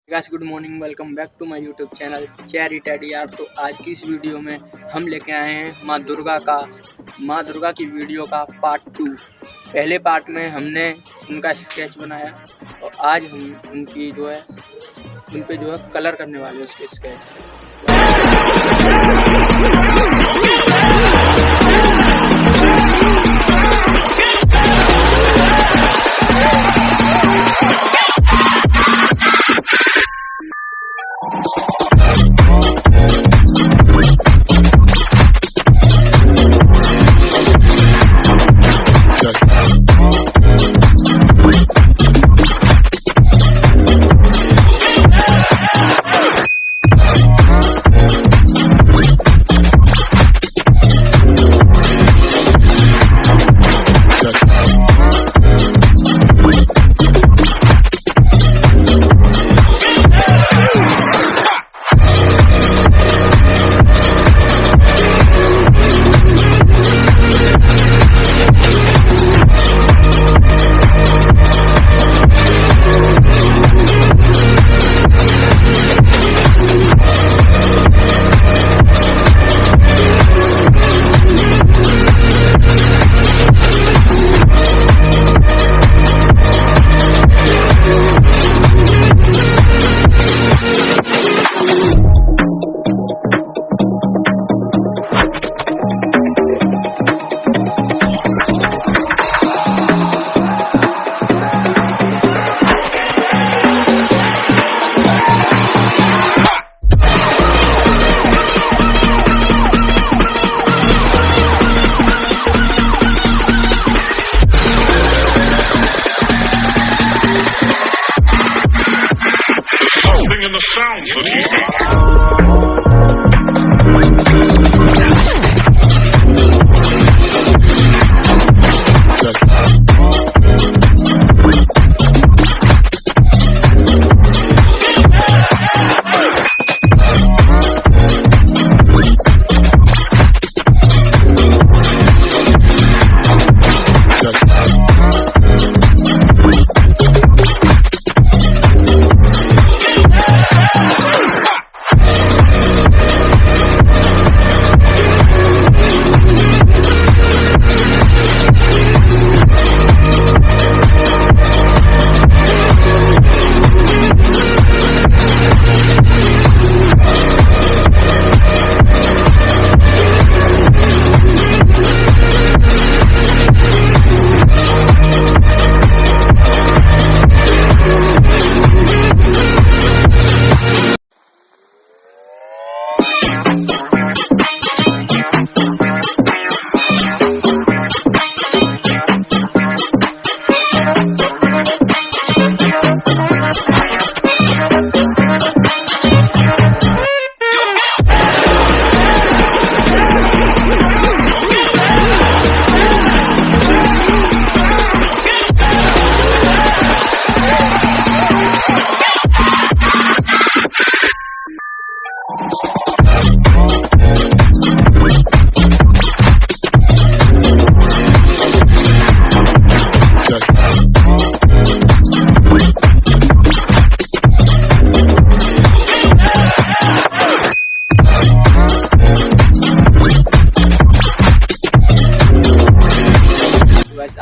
Guys good morning, welcome back to my YouTube channel Cherry Teddy यार। तो आज की इस वीडियो में हम लेके आए हैं माँ दुर्गा की वीडियो का पार्ट 2। पहले पार्ट में हमने उनका स्केच बनाया और आज हम उनकी उन पे कलर करने वाले हैं उसके sketch. And the sounds that he's got.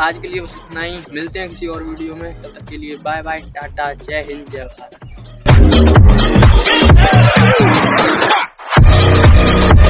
आज के लिए बस इतना ही, मिलते हैं किसी और वीडियो में। तब तक के लिए बाय बाय, टाटा, जय हिंद, जय भारत।